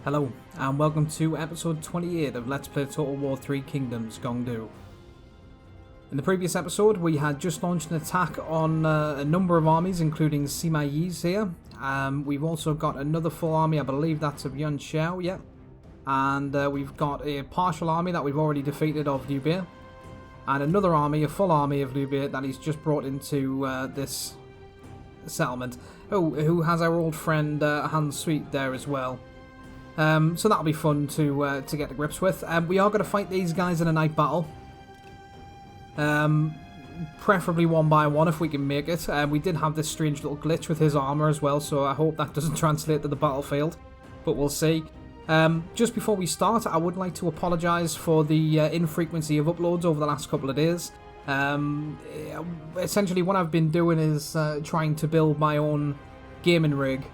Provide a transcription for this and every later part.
Hello, and welcome to episode 28 of Let's Play Total War 3 Kingdoms Gong. In the previous episode, we had just launched an attack on a number of armies, including Sima Yi's here. We've also got another full army, I believe that's of Yuan Shao, yeah. And we've got a partial army that we've already defeated of Liu Bei. And another army, a full army of Liu Bei that he's just brought into this settlement. Oh, who has our old friend Han Sui there as well. So that'll be fun to get to grips with. We are going to fight these guys in a night battle. Preferably one by one if we can make it. We did have this strange little glitch with his armor as well, so I hope that doesn't translate to the battlefield. But we'll see. Just before we start, I would like to apologise for the infrequency of uploads over the last couple of days. Essentially what I've been doing is trying to build my own gaming rig.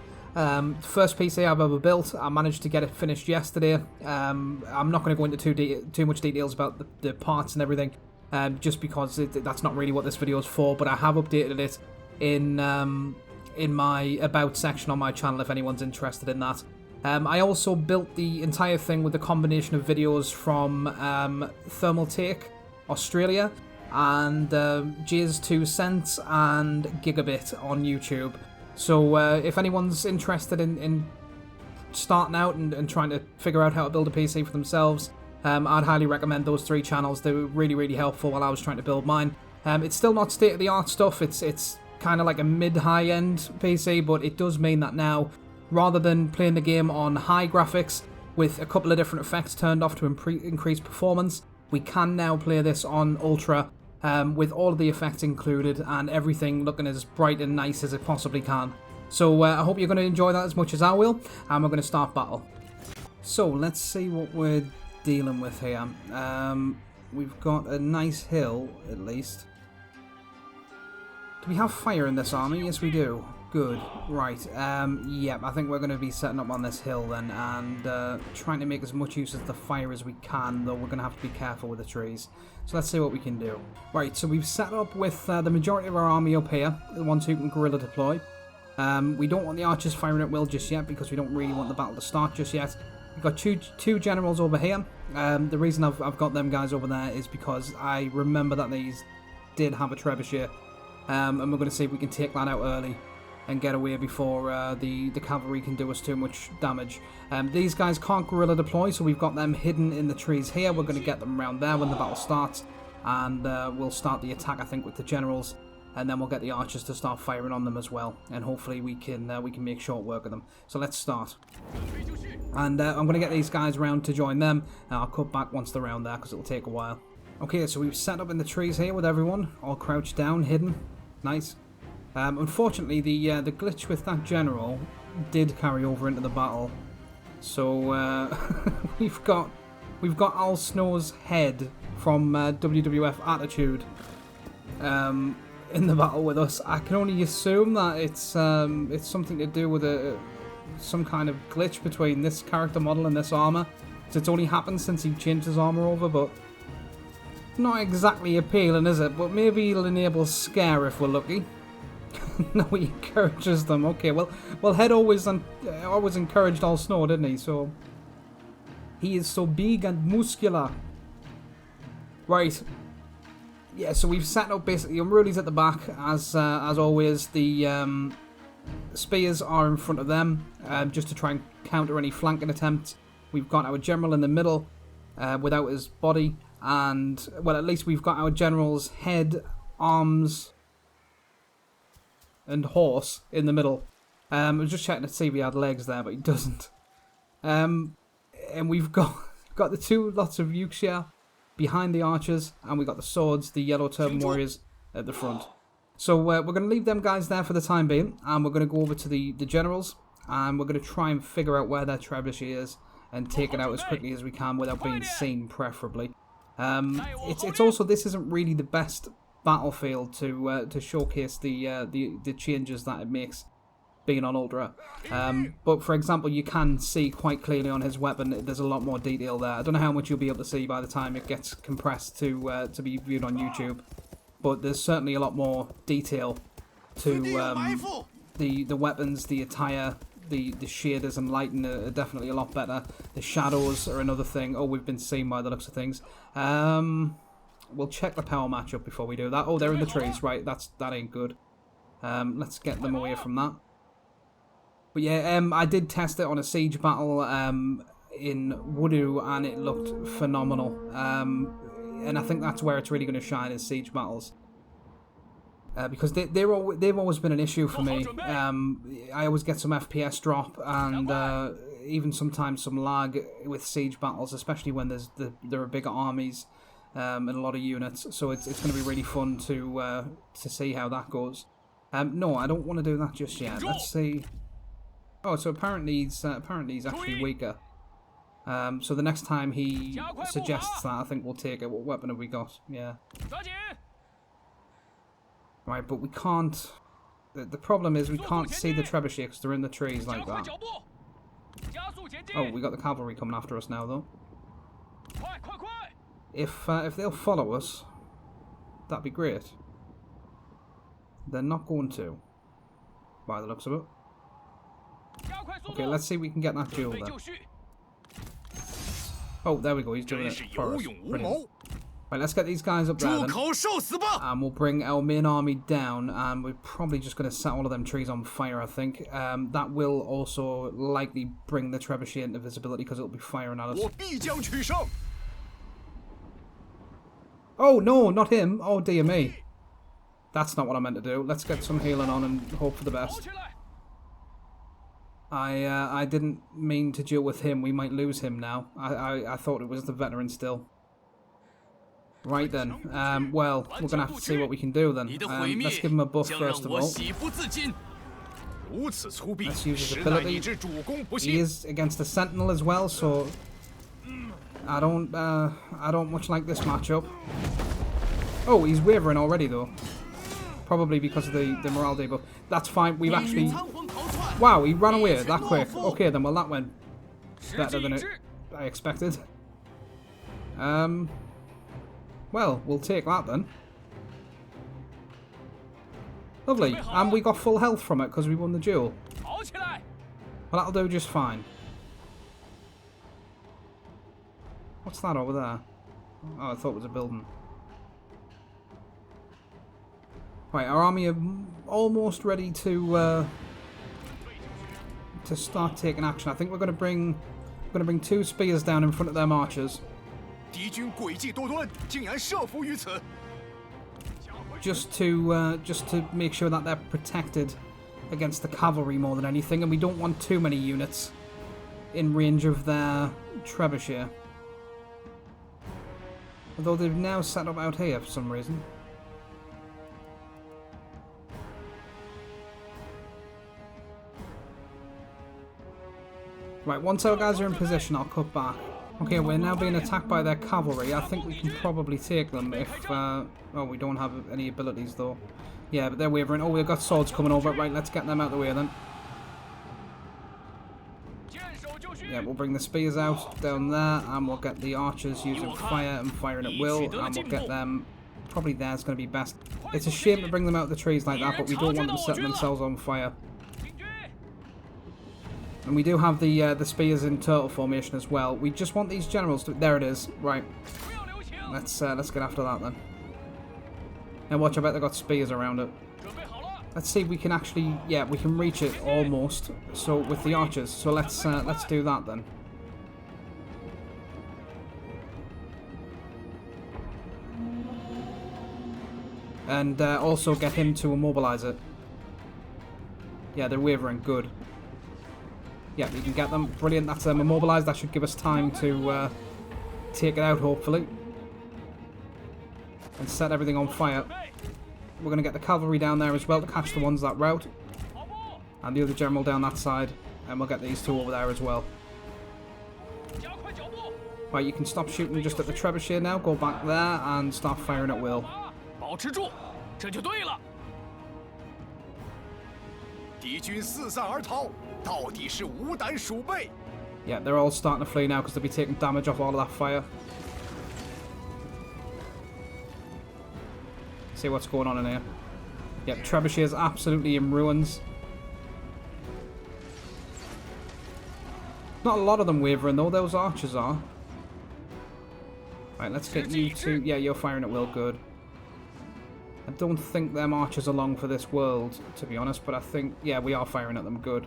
First PC I've ever built. I managed to get it finished yesterday. I'm not going to go into too much details about the parts and everything, just because that's not really what this video is for. But I have updated it in my about section on my channel if anyone's interested in that. I also built the entire thing with a combination of videos from Thermal Take Australia and Jay's 2 Cents and Gigabit on YouTube. So if anyone's interested in starting out and trying to figure out how to build a PC for themselves, I'd highly recommend those 3 channels. They were really helpful while I was trying to build mine. It's still not state-of-the-art stuff. It's kind of like a mid-high-end PC, but it does mean that now, rather than playing the game on high graphics with a couple of different effects turned off to increase performance, we can now play this on Ultra, with all of the effects included and everything looking as bright and nice as it possibly can. So I hope you're going to enjoy that as much as I will, and we're going to start battle. So let's see what we're dealing with here. We've got a nice hill, at least. Do we have fire in this army? Yes, we do. Good. Right. Yeah, I think we're going to be setting up on this hill then, and trying to make as much use of the fire as we can, though we're going to have to be careful with the trees. So let's see what we can do. Right, so we've set up with the majority of our army up here, the ones who can guerrilla deploy. We don't want the archers firing at will just yet, because we don't really want the battle to start just yet. We've got two generals over here. The reason I've got them guys over there is because I remember that these did have a trebuchet, and we're going to see if we can take that out early and get away before the cavalry can do us too much damage. These guys can't guerrilla deploy, so we've got them hidden in the trees here. We're going to get them around there when the battle starts, and we'll start the attack, I think, with the generals, and then we'll get the archers to start firing on them as well, and hopefully we can make short work of them. So let's start. And I'm going to get these guys around to join them, and I'll cut back once they're around there because it'll take a while. Okay, so we've set up in the trees here with everyone, all crouched down, hidden. Nice. Unfortunately, the glitch with that general did carry over into the battle, so we've got Al Snow's head from WWF Attitude in the battle with us. I can only assume that it's something to do with some kind of glitch between this character model and this armor. So it's only happened since he changed his armor over, but not exactly appealing, is it? But maybe it'll enable Scare if we're lucky. No, he encourages them. Okay, well, Head always encouraged Al Snow, didn't he? So he is so big and muscular. Right. Yeah. So we've set up basically Unruly's at the back, as always. The spears are in front of them, just to try and counter any flanking attempts. We've got our general in the middle, without his body, and well, at least we've got our general's head, arms, and horse in the middle. I was just checking to see if he had legs there, but he doesn't. And we've got the 2 lots of Yorkshire behind the archers, and we've got the swords, the yellow turban warriors at the front. So we're going to leave them guys there for the time being, and we're going to go over to the generals, and we're going to try and figure out where their trebuchet is and take it out as quickly as we can without being seen, preferably. It's also, this isn't really the best battlefield to showcase the changes that it makes being on Ultra. But for example, you can see quite clearly on his weapon there's a lot more detail there. I don't know how much you'll be able to see by the time it gets compressed to be viewed on YouTube, but there's certainly a lot more detail to the weapons, the attire, The shaders and lighting are definitely a lot better. The shadows are another thing. Oh, we've been seen by the looks of things. We'll check the power matchup before we do that. Oh, they're in the trees. Right, that ain't good. Let's get them away from that. But yeah, I did test it on a siege battle in Wudu, and it looked phenomenal. And I think that's where it's really going to shine, is siege battles. Because they've always been an issue for me. I always get some FPS drop, and even sometimes some lag with siege battles, especially when there are bigger armies and a lot of units. So it's going to be really fun to see how that goes. No, I don't want to do that just yet. Let's see. Oh, so apparently he's actually weaker. So the next time he suggests that, I think we'll take it. What weapon have we got? Yeah. Right, but we can't... The problem is we can't see the trebuchet because they're in the trees like that. Oh, we got the cavalry coming after us now, though. If they'll follow us, that'd be great. They're not going to, by the looks of it. Okay, let's see if we can get that duel there. Oh, there we go. He's doing it for us. Brilliant. Right, let's get these guys up there then. And we'll bring our main army down, and we're probably just going to set all of them trees on fire, I think. That will also likely bring the trebuchet into visibility because it'll be firing at us. Oh, no, not him. Oh, dear me. That's not what I meant to do. Let's get some healing on and hope for the best. I didn't mean to duel with him. We might lose him now. I thought it was the veteran still. Right then. Well, we're going to have to see what we can do then. Let's give him a buff first of all. Let's use his ability. He is against a sentinel as well, so I don't much like this matchup. Oh, he's wavering already though. Probably because of the morale debuff. That's fine. We've actually... Wow, he ran away that quick. Okay then, well that went better than I expected. Well, we'll take that then. Lovely. And we got full health from it because we won the duel. Well, that'll do just fine. What's that over there? Oh, I thought it was a building. Right, our army are almost ready to start taking action. I think we're going to bring 2 spears down in front of their marchers. Just to make sure that they're protected against the cavalry more than anything, and we don't want too many units in range of their trebuchet. Although they've now set up out here for some reason. Right, once our guys are in position, I'll cut back. Okay, we're now being attacked by their cavalry. I think we can probably take them if... oh, we don't have any abilities, though. Yeah, but they're wavering. Oh, we've got swords coming over. Right, let's get them out of the way, then. Yeah, we'll bring the spears out down there, and we'll get the archers using fire and firing at will, and we'll get them... Probably there's going to be best. It's a shame to bring them out of the trees like that, but we don't want them setting themselves on fire. And we do have the spears in turtle formation as well. We just want these generals to... There it is. Right. Let's get after that then. Now watch, I bet they've got spears around it. Let's see if we can actually... Yeah, we can reach it almost. So with the archers. So let's do that then. And also get him to immobilize it. Yeah, they're wavering. Good. Yeah, we can get them. Brilliant. That's them immobilized. That should give us time to take it out, hopefully. And set everything on fire. We're going to get the cavalry down there as well to catch the ones that route. And the other general down that side. And we'll get these 2 over there as well. Right, you can stop shooting just at the trebuchet now. Go back there and start firing at will. Yeah, they're all starting to flee now because they'll be taking damage off all of that fire. See what's going on in here. Yep, trebuchet is absolutely in ruins. Not a lot of them wavering though, those archers are. Right, let's get you to... Yeah, you're firing at will, good. I don't think them archers are long for this world, to be honest, but I think... Yeah, we are firing at them, good.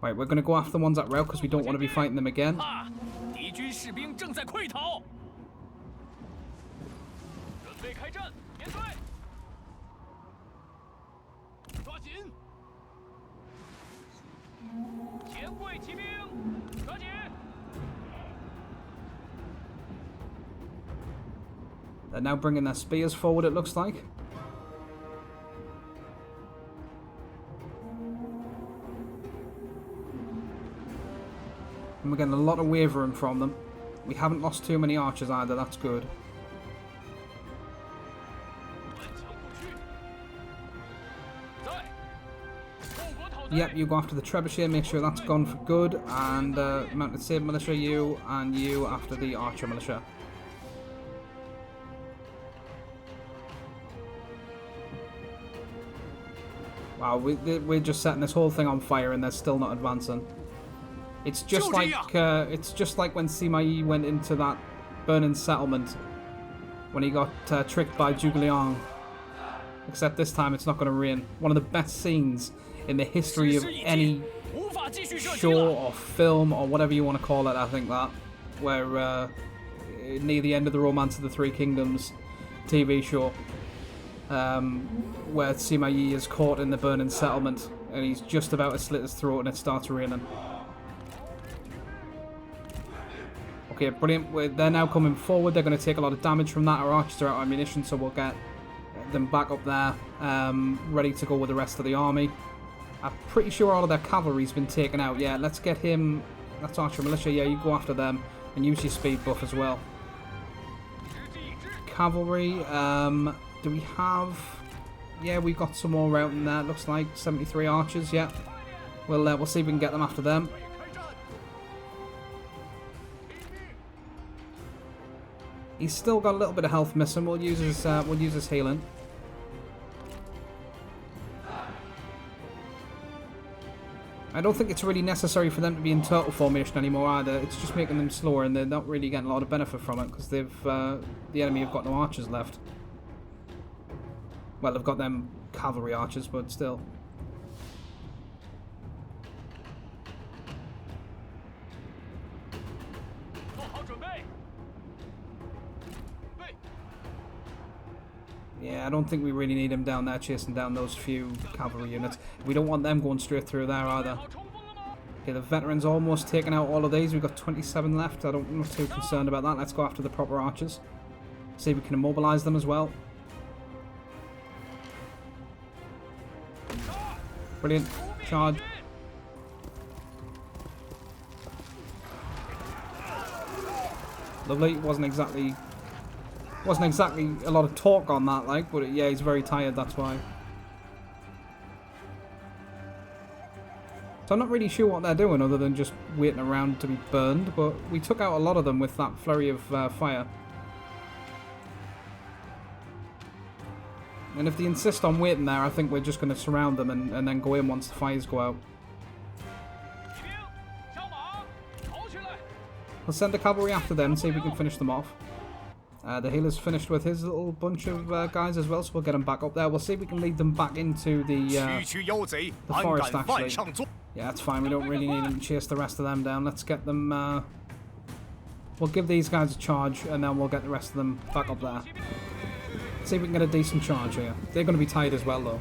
Right, we're going to go after the ones at rail because we don't want to be fighting them again. They're now bringing their spears forward, it looks like. And we're getting a lot of wavering from them. We haven't lost too many archers either, that's good. Yep, you go after the trebuchet, make sure that's gone for good. And mounted saber militia, you, and you after the archer militia. Wow, we're just setting this whole thing on fire and they're still not advancing. It's just like when Sima Yi went into that burning settlement when he got tricked by Zhuge Liang. Except this time it's not going to rain. One of the best scenes in the history of any show or film or whatever you want to call it, I think that. Where near the end of the Romance of the Three Kingdoms TV show. Where Sima Yi is caught in the burning settlement and he's just about to slit his throat and it starts raining. Okay, brilliant. They're now coming forward. They're going to take a lot of damage from that. Our archers are out of ammunition, so we'll get them back up there, ready to go with the rest of the army. I'm pretty sure all of their cavalry's been taken out. Yeah, let's get him. That's archer militia. Yeah, you go after them and use your speed buff as well. Cavalry. Do we have... Yeah, we've got some more out in there. Looks like 73 archers, yeah. We'll see if we can get them after them. He's still got a little bit of health missing. We'll use his healing. I don't think it's really necessary for them to be in turtle formation anymore either. It's just making them slower and they're not really getting a lot of benefit from it because they've the enemy have got no archers left. Well, they've got them cavalry archers, but still. Yeah, I don't think we really need him down there chasing down those few cavalry units. We don't want them going straight through there either. Okay, the veterans almost taken out all of these. We've got 27 left. I'm not too concerned about that. Let's go after the proper archers. See if we can immobilize them as well. Brilliant. Charge. Lovely. Wasn't exactly a lot of talk on that, like, but yeah, he's very tired, that's why. So I'm not really sure what they're doing other than just waiting around to be burned, but we took out a lot of them with that flurry of fire. And if they insist on waiting there, I think we're just going to surround them and then go in once the fires go out. We'll send the cavalry after them and see if we can finish them off. The healer's finished with his little bunch of guys as well, so we'll get them back up there. We'll see if we can lead them back into the forest, actually. Yeah, that's fine. We don't really need them to chase the rest of them down. Let's get them... we'll give these guys a charge, and then we'll get the rest of them back up there. See if we can get a decent charge here. They're going to be tied as well, though.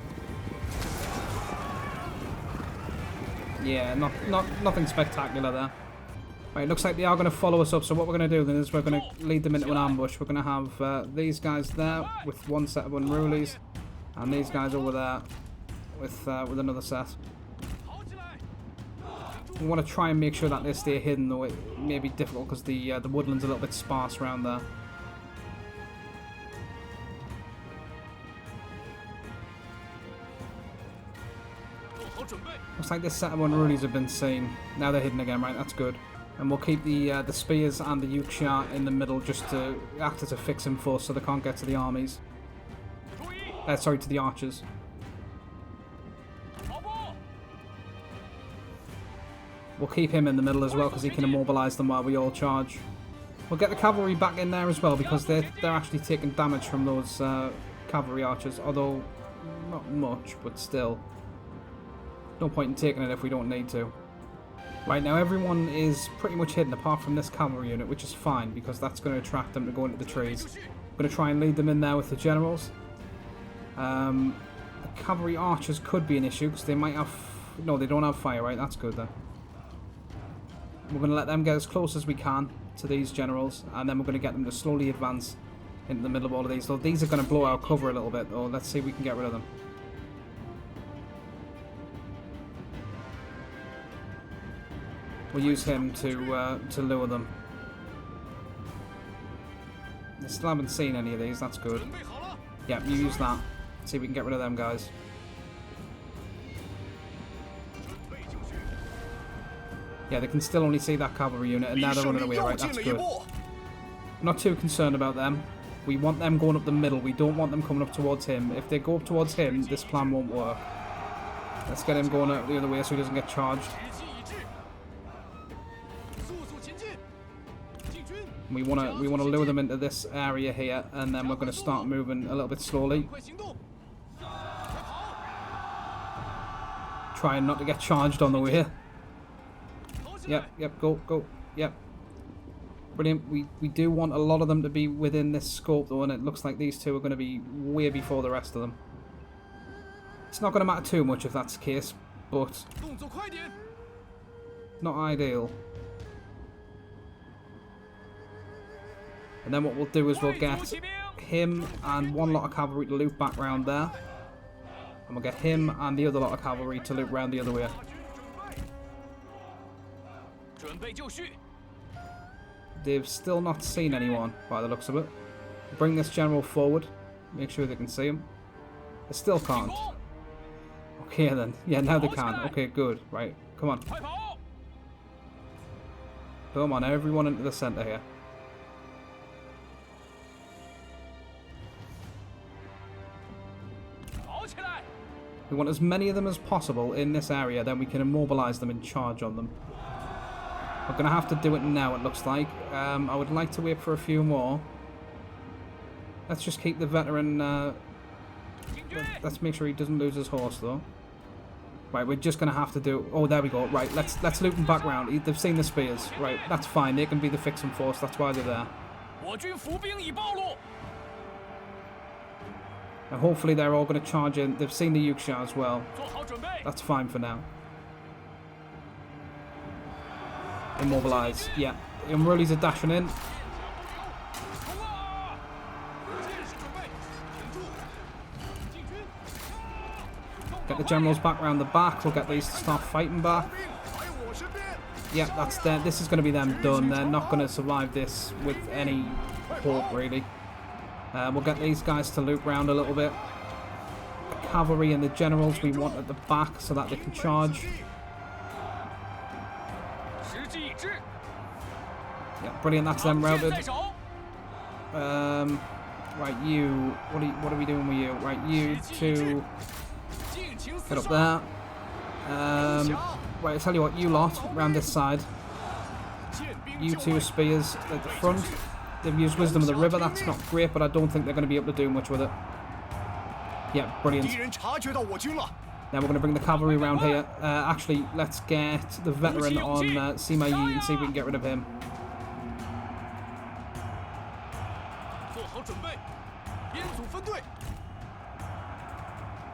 Yeah, nothing spectacular there. Right, looks like they are going to follow us up, so what we're going to do then is we're going to lead them into an ambush. We're going to have these guys there with one set of unrulies, and these guys over there with another set. We want to try and make sure that they stay hidden, though it may be difficult because the woodland's a little bit sparse around there. Looks like this set of unrulies have been seen. Now they're hidden again, right? That's good. And we'll keep the spears and the Yuksha in the middle just to act as a fixing force so they can't get to the armies. Sorry, to the archers. We'll keep him in the middle as well because he can immobilise them while we all charge. We'll get the cavalry back in there as well because they're actually taking damage from those cavalry archers, although not much, but still. No point in taking it if we don't need to. Right, now everyone is pretty much hidden apart from this cavalry unit, which is fine because that's going to attract them to go into the trees. I'm going to try and lead them in there with the generals. The cavalry archers could be an issue because they might have... No, they don't have fire, right? That's good then. We're going to let them get as close as we can to these generals, and then we're going to get them to slowly advance into the middle of all of these. Though these are going to blow our cover a little bit, though. Let's see if we can get rid of them. We'll use him to lure them. I still haven't seen any of these, that's good. Yeah, you use that. See if we can get rid of them guys. Yeah, they can still only see that cavalry unit, and now they're running away, right? That's good. I'm not too concerned about them. We want them going up the middle. We don't want them coming up towards him. If they go up towards him, this plan won't work. Let's get him going out the other way so he doesn't get charged. We want to lure them into this area here, and then we're going to start moving a little bit slowly. Trying not to get charged on the way. Yep, go, yep. Brilliant. We do want a lot of them to be within this scope though, and it looks like these two are going to be way before the rest of them. It's not going to matter too much if that's the case, but not ideal. And then what we'll do is we'll get him and one lot of cavalry to loop back round there. And we'll get him and the other lot of cavalry to loop round the other way. They've still not seen anyone by the looks of it. Bring this general forward. Make sure they can see him. They still can't. Okay then. Yeah, now they can. Okay, good. Right. Come on. Come on, everyone into the centre here. We want as many of them as possible in this area, then we can immobilise them and charge on them. We're going to have to do it now, it looks like. I would like to wait for a few more. Let's just keep the veteran... let's make sure he doesn't lose his horse, though. Right, we're just going to have to do... Oh, there we go. Right, let's loop them back round. They've seen the spears. Right, that's fine. They can be the fixing force. That's why they're there. And hopefully they're all going to charge in. They've seen the Yuksha as well. That's fine for now. Immobilise. Yeah. The Unrulies are dashing in. Get the generals back round the back. We'll get these to start fighting back. Yeah, that's them. This is going to be them done. They're not going to survive this with any hope, really. We'll get these guys to loop round a little bit. The cavalry and the generals we want at the back so that they can charge. Yeah, brilliant. That's them routed. Right, you. What are we doing with you? Right, you two. Get up there. Right, I tell you what. You lot around this side. You two spears at the front. They've used Wisdom of the River. That's not great, but I don't think they're going to be able to do much with it. Yeah, brilliant. Now we're going to bring the cavalry around here. Actually, let's get the veteran on Sima Yi and see if we can get rid of him.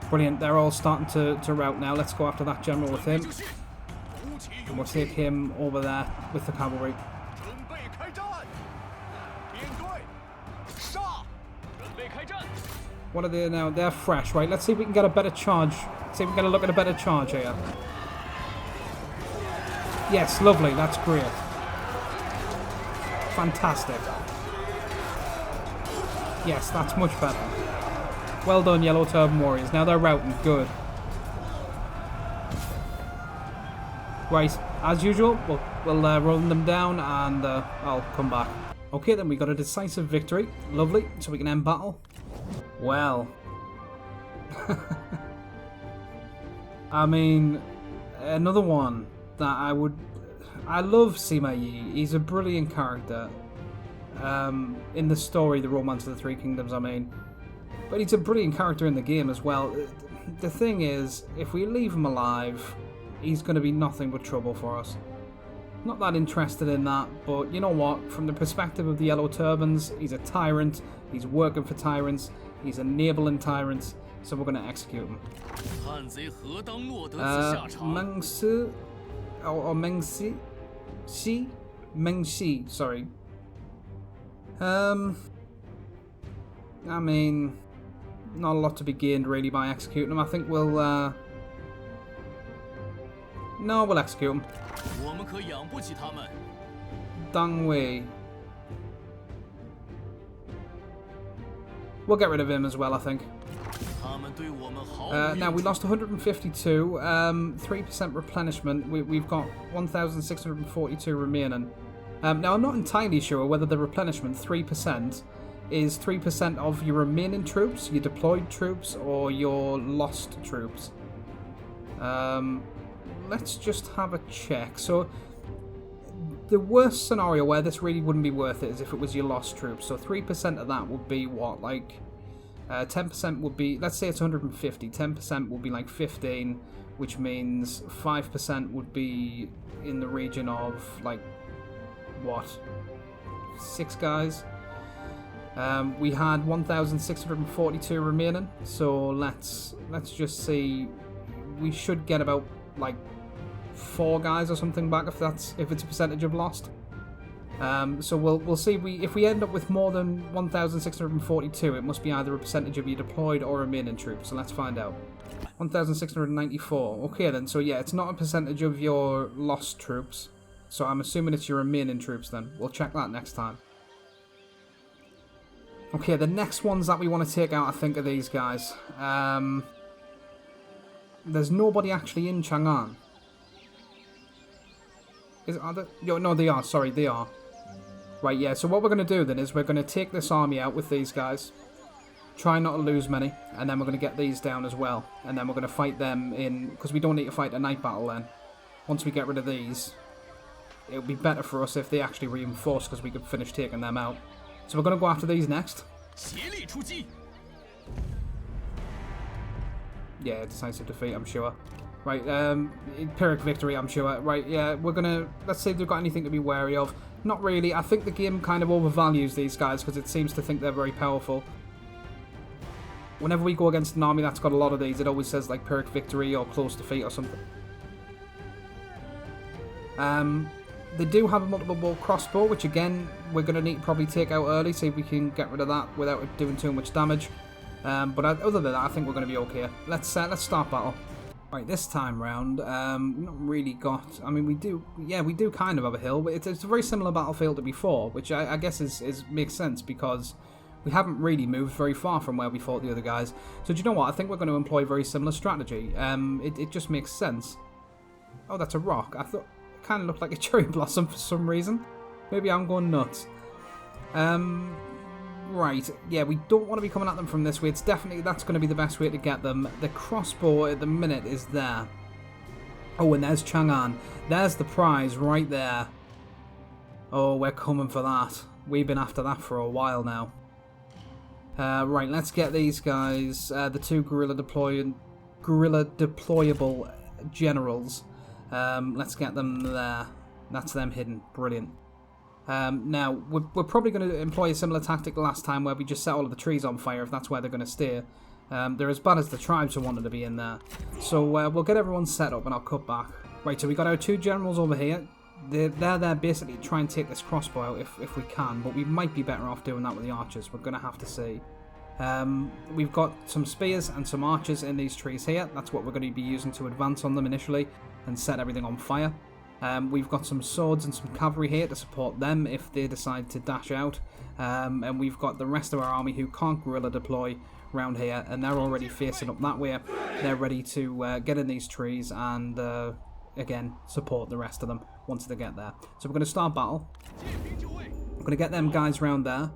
Brilliant. They're all starting to rout now. Let's go after that general with him. And we'll take him over there with the cavalry. What are they now? They're fresh, right? Let's see if we can get a better charge. Let's see if we can get a look at a better charge here. Yes, lovely. That's great. Fantastic. Yes, that's much better. Well done, Yellow Turban Warriors. Now they're routing. Good. Right, as usual, we'll run them down and I'll come back. Okay, then we got a decisive victory. Lovely. So we can end battle. Well, I mean, another one that I would I love Sima Yi. He's a brilliant character. In the story, The Romance of the Three Kingdoms, I mean. But he's a brilliant character in the game as well. The thing is, if we leave him alive, he's going to be nothing but trouble for us. Not that interested in that, but you know what? From the perspective of the Yellow Turbans, he's a tyrant. He's working for tyrants. He's enabling tyrants. So we're going to execute him. Meng Si, or Meng Si? Si? Meng Si, sorry. I mean, not a lot to be gained really by executing him. I think we'll, no, we'll execute him. Dang Wei. We'll get rid of him as well, I think. Now, we lost 152, 3% replenishment. We've got 1,642 remaining. Now, I'm not entirely sure whether the replenishment, 3%, is 3% of your remaining troops, your deployed troops, or your lost troops. Let's just have a check. So, the worst scenario where this really wouldn't be worth it is if it was your lost troops. So 3% of that would be what? Like, 10% would be, let's say it's 150. 10% would be like 15, which means 5% would be in the region of, like, what? 6 guys? We had 1,642 remaining. So let's just see. We should get about, like, 4 guys or something back if it's a percentage of lost. So we'll see if we end up with more than 1,642, it must be either a percentage of your deployed or remaining troops. So let's find out. 1,694. Okay then. So yeah, it's not a percentage of your lost troops. So I'm assuming it's your remaining troops then. We'll check that next time. Okay, the next ones that we want to take out, I think, are these guys. There's nobody actually in Chang'an. No, they are. Sorry, they are. Right, yeah. So what we're going to do then is we're going to take this army out with these guys. Try not to lose many. And then we're going to get these down as well. And then we're going to fight them in... Because we don't need to fight a night battle then. Once we get rid of these, it would be better for us if they actually reinforce, because we could finish taking them out. So we're going to go after these next. Yeah, decisive defeat, I'm sure. Right, Pyrrhic victory, I'm sure. Right, yeah, we're gonna... Let's see if they've got anything to be wary of. Not really. I think the game kind of overvalues these guys because it seems to think they're very powerful. Whenever we go against an army that's got a lot of these, it always says, like, Pyrrhic victory or close defeat or something. They do have a multiple bolt crossbow, which, again, we're going to need to probably take out early, see if we can get rid of that without it doing too much damage. But other than that, I think we're going to be okay. Let's start battle. Right, this time round, not really got... I mean, we do kind of have a hill, but it's a very similar battlefield to before, which I guess makes sense because we haven't really moved very far from where we fought the other guys. So do you know what? I think we're going to employ very similar strategy. It just makes sense. Oh, that's a rock. I thought it kind of looked like a cherry blossom for some reason. Maybe I'm going nuts. Right, yeah, we don't want to be coming at them from this way. That's going to be the best way to get them. The crossbow at the minute is there. Oh, and there's Chang'an. There's the prize right there. Oh, we're coming for that. We've been after that for a while now. Right, let's get these guys, the 2 guerrilla deployable generals. Let's get them there. That's them hidden. Brilliant. Now, we're probably going to employ a similar tactic to last time where we just set all of the trees on fire if that's where they're going to stay. They're as bad as the tribes who wanted to be in there. So we'll get everyone set up and I'll cut back. Right, so we got our 2 generals over here. They're there basically to try and take this crossbow out if we can, but we might be better off doing that with the archers. We're going to have to see. We've got some spears and some archers in these trees here. That's what we're going to be using to advance on them initially and set everything on fire. We've got some swords and some cavalry here to support them if they decide to dash out. And we've got the rest of our army who can't guerrilla deploy around here, and they're already facing up that way. They're ready to get in these trees and, again, support the rest of them once they get there. So we're going to start battle. I'm going to get them guys around there,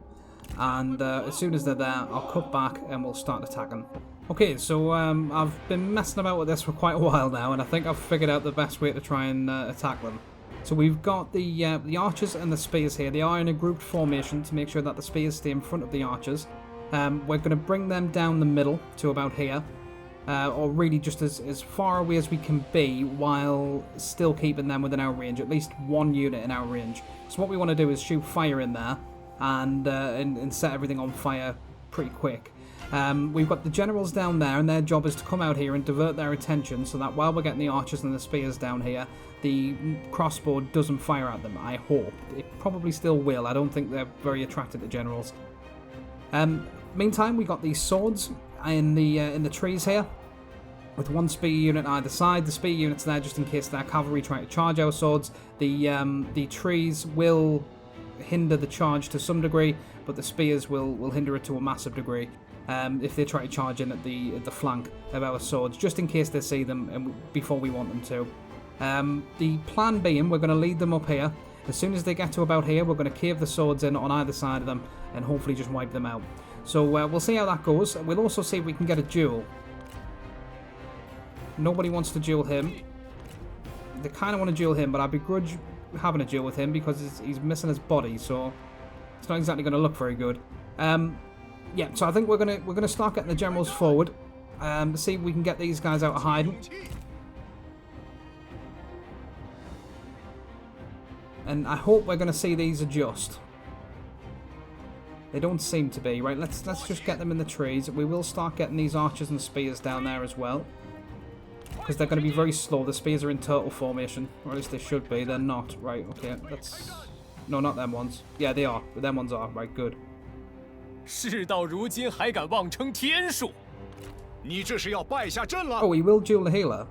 and as soon as they're there, I'll cut back and we'll start attacking. Okay, so I've been messing about with this for quite a while now, and I think I've figured out the best way to try and attack them. So we've got the archers and the spears here. They are in a grouped formation to make sure that the spears stay in front of the archers. We're going to bring them down the middle to about here. Or really just as far away as we can be while still keeping them within our range. At least one unit in our range. So what we want to do is shoot fire in there and set everything on fire pretty quick. We've got the generals down there, and their job is to come out here and divert their attention so that while we're getting the archers and the spears down here, the crossbow doesn't fire at them, I hope. It probably still will. I don't think they're very attracted to generals. Meantime, we got these swords in the trees here, with one spear unit either side. The spear unit's there just in case their cavalry try to charge our swords. The trees will hinder the charge to some degree, but the spears will hinder it to a massive degree if they try to charge in at the flank of our swords, just in case they see them before we want them to. The plan being, we're going to lead them up here. As soon as they get to about here, we're going to cave the swords in on either side of them and hopefully just wipe them out. So we'll see how that goes. We'll also see if we can get a duel. Nobody wants to duel him. They kind of want to duel him, but I begrudge having a duel with him because he's missing his body, so it's not exactly going to look very good. Yeah, so I think we're gonna start getting the generals forward. See if we can get these guys out of hiding. And I hope we're going to see these adjust. They don't seem to be. Right, let's just get them in the trees. We will start getting these archers and spears down there as well, because they're going to be very slow. The spears are in turtle formation, or at least they should be. They're not. Right, okay. Let's... No, not them ones. Yeah, they are. But them ones are. Right, good. Oh, we will duel the healer.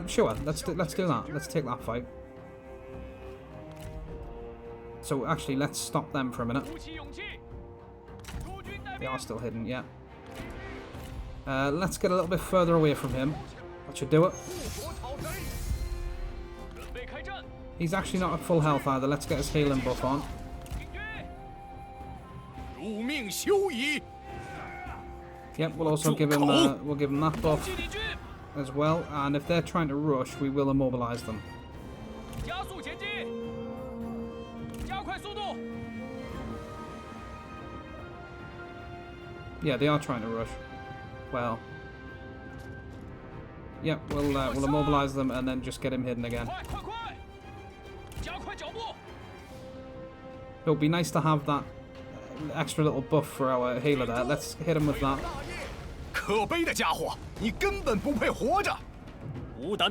Sure. Let's do that. Let's take that fight. So actually, let's stop them for a minute. They are still hidden, yeah. Let's get a little bit further away from him. That should do it. He's actually not at full health either. Let's get his healing buff on. Yep, we'll also give him that buff as well. And if they're trying to rush, we will immobilize them. Yeah, they are trying to rush. Well, yep, we'll immobilize them and then just get him hidden again. It would be nice to have that extra little buff for our healer there. Let's hit him with that.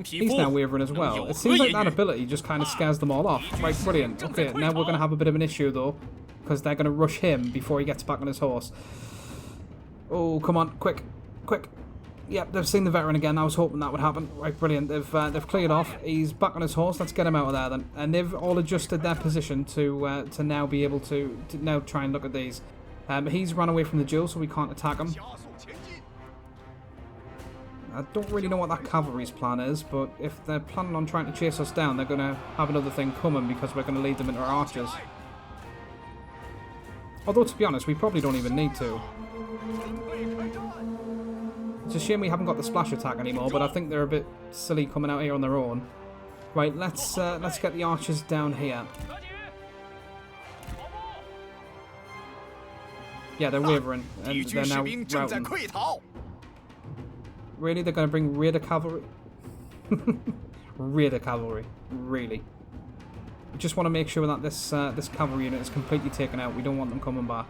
He's now wavering as well. It seems like that ability just kind of scares them all off. Right, brilliant. Okay, now we're going to have a bit of an issue though, because they're going to rush him before he gets back on his horse. Oh, come on, quick, quick. Yep, they've seen the veteran again. I was hoping that would happen. Right, brilliant. They've cleared off. He's back on his horse. Let's get him out of there then. And they've all adjusted their position to now be able to now try and look at these. He's run away from the duel, so we can't attack him. I don't really know what that cavalry's plan is, but if they're planning on trying to chase us down, they're going to have another thing coming because we're going to lead them into our archers. Although, to be honest, we probably don't even need to. It's a shame we haven't got the splash attack anymore, but I think they're a bit silly coming out here on their own. Right, let's get the archers down here. Yeah, they're wavering, and they're now routing. Really? They're going to bring Raider cavalry? Raider cavalry. Really? We just want to make sure that this cavalry unit is completely taken out. We don't want them coming back.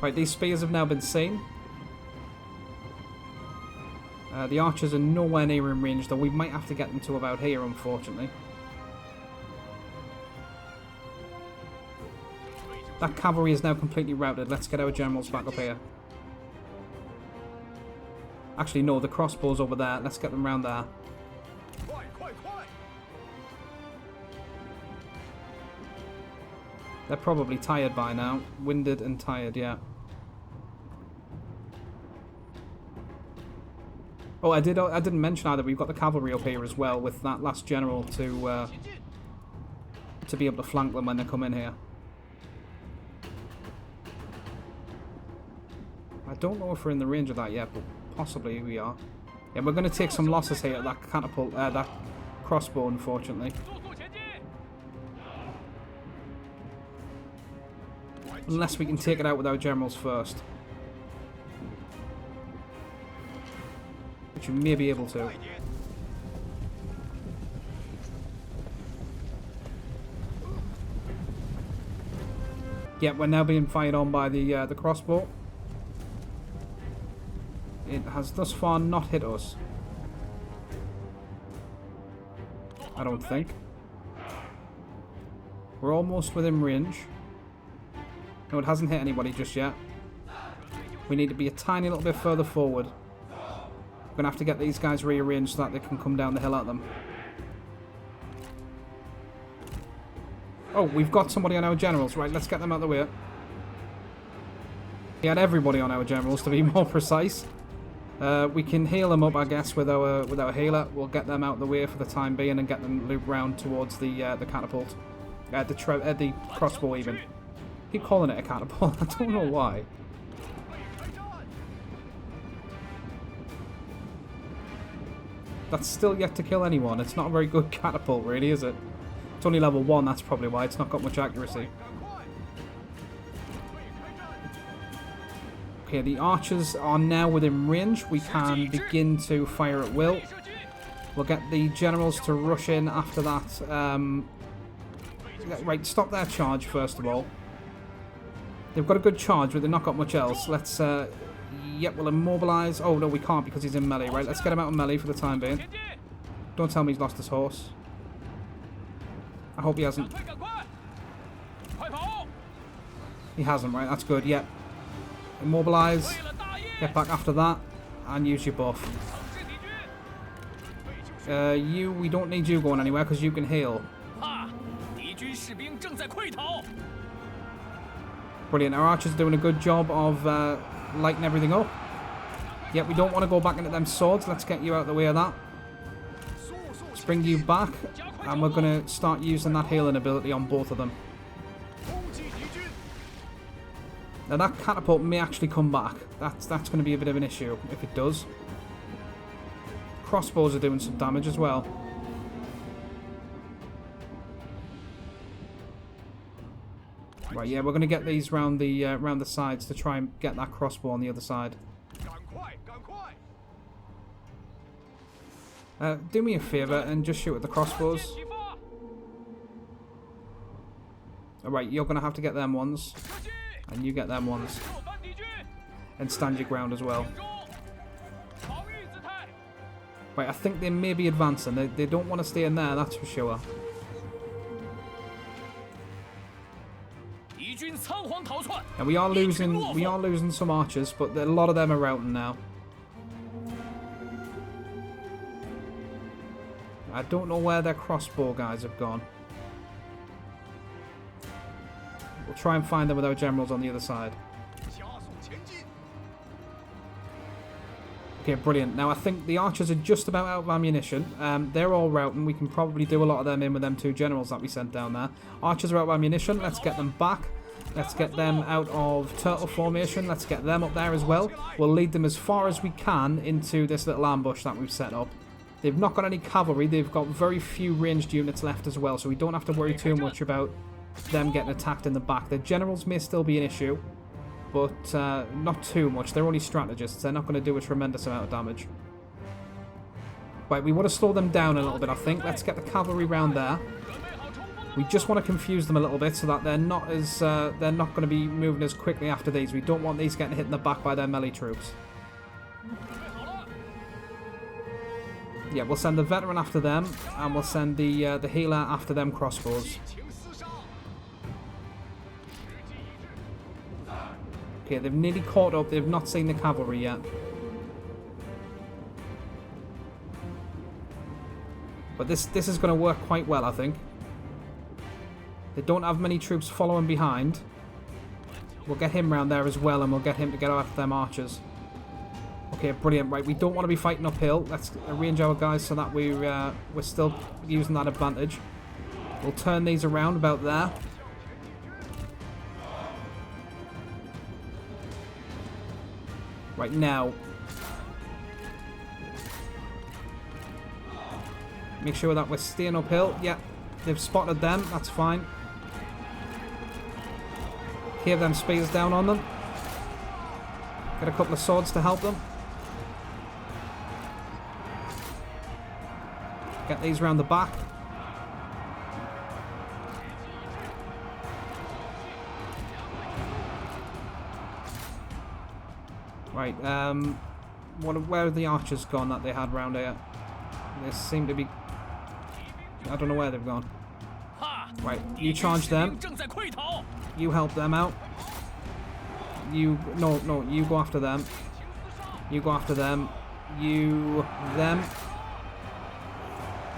Right, these spears have now been seen. The archers are nowhere near in range, though we might have to get them to about here, unfortunately. That cavalry is now completely routed. Let's get our generals back up here. Actually, no, the crossbows over there. Let's get them round there. They're probably tired by now. Winded and tired, yeah. Oh, I didn't mention either. We've got the cavalry up here as well with that last general to be able to flank them when they come in here. I don't know if we're in the range of that yet, but possibly we are. Yeah, we're going to take some losses here at that catapult, that crossbow, unfortunately. Unless we can take it out with our generals first. Which we may be able to. Yeah, we're now being fired on by the crossbow. It has thus far not hit us. I don't think. We're almost within range. No, it hasn't hit anybody just yet. We need to be a tiny little bit further forward. We're going to have to get these guys rearranged so that they can come down the hill at them. Oh, we've got somebody on our generals. Right, let's get them out of the way. We had everybody on our generals, to be more precise. We can heal them up, I guess, with our healer. We'll get them out of the way for the time being and get them looped round towards the catapult. The crossbow, even. I keep calling it a catapult. I don't know why. That's still yet to kill anyone. It's not a very good catapult, really, is it? It's only level 1, that's probably why. It's not got much accuracy. Okay, the archers are now within range. We can begin to fire at will. We'll get the generals to rush in after that. Right, stop their charge, first of all. They've got a good charge, but they've not got much else. Let's, yep, we'll immobilize. Oh, no, we can't because he's in melee. Right, let's get him out of melee for the time being. Don't tell me he's lost his horse. I hope he hasn't. He hasn't, right, that's good, yep. Immobilize. Get back after that. And use your buff. We don't need you going anywhere because you can heal. Brilliant. Our archers are doing a good job of lighting everything up. Yep, we don't want to go back into them swords. Let's get you out of the way of that. Let's bring you back. And we're going to start using that healing ability on both of them. Now that catapult may actually come back. That's going to be a bit of an issue if it does. Crossbows are doing some damage as well. Right, yeah, we're going to get these round the sides to try and get that crossbow on the other side. Do me a favour and just shoot at the crossbows. Alright, you're going to have to get them ones. And you get them ones. And stand your ground as well. Right, I think they may be advancing. They don't want to stay in there, that's for sure. And we are losing some archers, but a lot of them are routing now. I don't know where their crossbow guys have gone. We'll try and find them with our generals on the other side. Okay, brilliant. Now I think the archers are just about out of ammunition. They're all routing. We can probably do a lot of them in with them 2 generals that we sent down there. Archers are out of ammunition. Let's get them back. Let's get them out of turtle formation. Let's get them up there as well. We'll lead them as far as we can into this little ambush that we've set up. They've not got any cavalry. They've got very few ranged units left as well, so we don't have to worry too much about them getting attacked in the back. The generals may still be an issue, but not too much. They're only strategists. They're not going to do a tremendous amount of damage. Right, we want to slow them down a little bit, I think. Let's get the cavalry round there. We just want to confuse them a little bit so that they're not going to be moving as quickly after these. We don't want these getting hit in the back by their melee troops. Yeah, we'll send the veteran after them, and we'll send the healer after them crossbows. Okay, they've nearly caught up. They've not seen the cavalry yet. But this is going to work quite well, I think. They don't have many troops following behind. We'll get him round there as well, and we'll get him to get after them archers. Okay, brilliant. Right, we don't want to be fighting uphill. Let's arrange our guys so that we're still using that advantage. We'll turn these around about there. Right now. Make sure that we're staying uphill. Yeah, they've spotted them. That's fine. Cave them spears down on them. Get a couple of swords to help them. Get these round the back. Right, where have the archers gone that they had round here? They seem to be... I don't know where they've gone. Right, you charge them. You help them out. You... No, you go after them. You go after them. You... Them.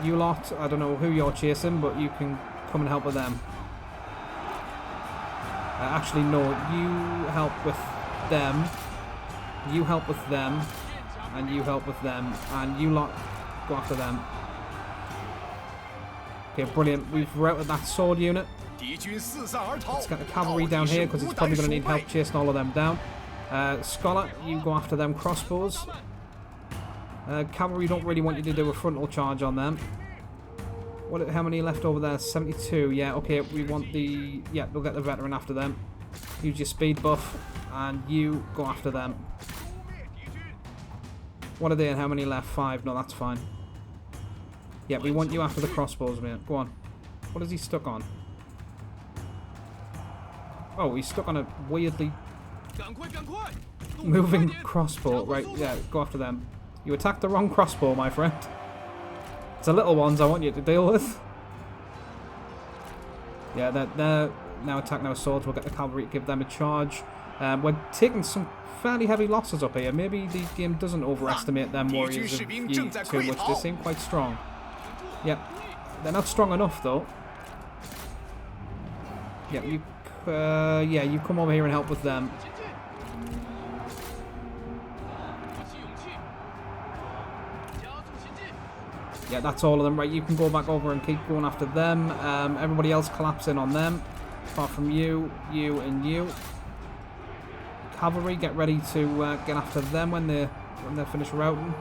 You lot, I don't know who you're chasing, but you can come and help with them. Actually, no, you help with them. You help with them. And you help with them. And you lot go after them. Okay, brilliant. We've routed that sword unit. Let's get the cavalry down here because it's probably going to need help chasing all of them down. Scholar, you go after them crossbows. Cavalry don't really want you to do a frontal charge on them. How many left over there? 72. Yeah, okay, we want the... Yeah, we'll get the veteran after them. Use your speed buff, and you go after them. What are they and how many left? 5. No, that's fine. Yeah, we want you after the crossbows, mate. Go on. What is he stuck on? Oh, he's stuck on a weirdly moving crossbow. Right, yeah, go after them. You attacked the wrong crossbow, my friend. It's the little ones I want you to deal with. Yeah, they're now attacking our swords. We'll get the cavalry to give them a charge. We're taking some fairly heavy losses up here. Maybe the game doesn't overestimate them warriors of Yi too much. They seem quite strong. Yep. They're not strong enough, though. Yep, you come over here and help with them. Yeah, that's all of them. Right, you can go back over and keep going after them. Everybody else collapse in on them. Apart from you, you, and you. Cavalry, get ready to get after them when they're finished routing.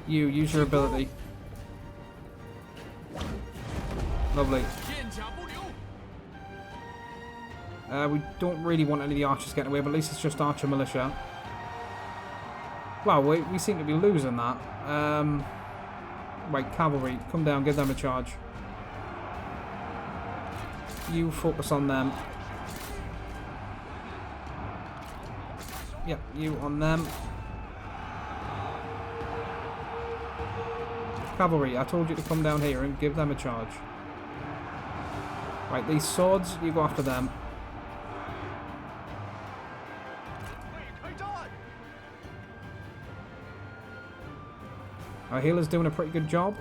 You, use your ability. Lovely. We don't really want any of the archers getting away, but at least it's just archer militia. Wow, we seem to be losing that. Right, cavalry, come down, give them a charge. You focus on them. Yep, you on them. Cavalry, I told you to come down here and give them a charge. Right, these swords, you go after them. Our healer's doing a pretty good job.